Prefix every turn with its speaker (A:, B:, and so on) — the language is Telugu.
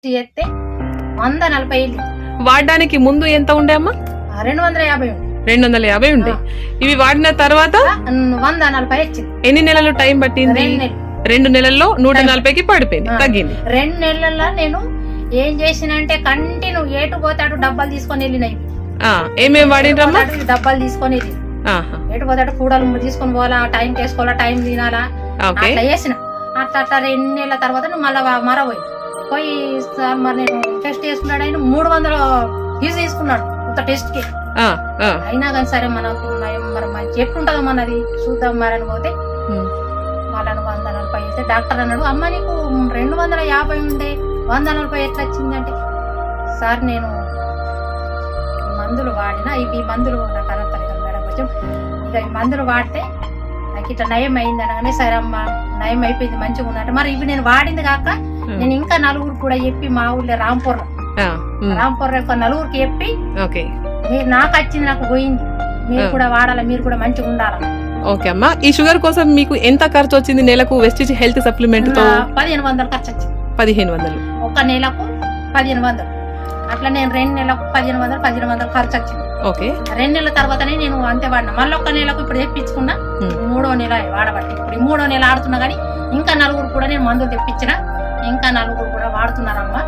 A: చేస్తే 140
B: వాడడానికి ముందు ఎంత ఉండే అమ్మా?
A: 250 ఉంది.
B: 250 ఉండే. ఇవి వాడిన తర్వాత
A: 140 వచ్చింది.
B: ఎన్ని నెలలు టైం పట్టింది?
A: 2 నెలలు.
B: 2 నెలల్లో 140కి పడిపోయింది, తగ్గింది.
A: 2 నెలల్లో నేను ఏం చేసినంటే కంటిన్యూ ఏటు పోతాడు డబ్బాలు తీసుకొని వెళ్ళినాయి.
B: ఏమేమి వాడినమ్మా?
A: డబ్బాలు తీసుకొని వెళ్ళి ఎటు పోతాడు కూడలు తీసుకొని పోవాలా, టైం చేసుకోవాలా, టైం తినాలా, అట్లా చేసిన. అట్లా 2 నెలల తర్వాత నువ్వు మళ్ళా మరపోయి పోయి సార్ మరి నేను టెస్ట్ చేసుకున్నాడు. ఆయన 300 ఫీజు తీసుకున్నాడు ఒక టెస్ట్ కి. అయినా కానీ సరే మనకు మరి ఎట్లుంటదో మనది చూద్దాం మరి అని పోతే మళ్ళీ 140 అయితే డాక్టర్ అన్నాడు, అమ్మ నీకు 250 ఉండే 140 ఎట్లా వచ్చిందంటే, సార్ నేను మందులు వాడినా ఈ మందులు నాకు అనర్థలేదు మేడం, కొంచెం ఇక ఈ మందులు వాడితే నాకు ఇట్లా నయం అయింది అనగానే సరే అమ్మ నయం అయిపోయింది మంచిగా ఉన్నట్టు. మరి ఇవి నేను వాడింది కాక నేను ఇంకా 4 కూడా చెప్పి మా ఊళ్ళో రాంపూర్ ఒక 4 చెప్పి మీరు నాకు వచ్చింది నాకు పోయింది, మీరు కూడా వాడాలి, మీరు కూడా మంచిగా ఉండాలి.
B: ఓకే అమ్మా, ఈ షుగర్ కోసం మీకు ఎంత ఖర్చు వచ్చింది నెలకు? వెస్టిజ్ హెల్త్ సప్లిమెంట్ తో
A: 1500 ఖర్చు వచ్చింది.
B: 1500
A: ఒక నెలకు 1500. అట్లా నేను 2 నెలలకు 1500 ఖర్చు వచ్చింది.
B: ఓకే,
A: 2 నెలల తర్వాతనే నేను అంతే వాడినా. మళ్ళీ ఒక నెలకు ఇప్పుడు తెప్పించుకున్నా, 3వ నెల వాడబట్టి ఇప్పుడు 3వ నెల ఆడుతున్నా. కానీ ఇంకా 4 కూడా నేను మందులు తెప్పించిన, ఇంకా 4 కూడా వాడుతున్నారమ్మా.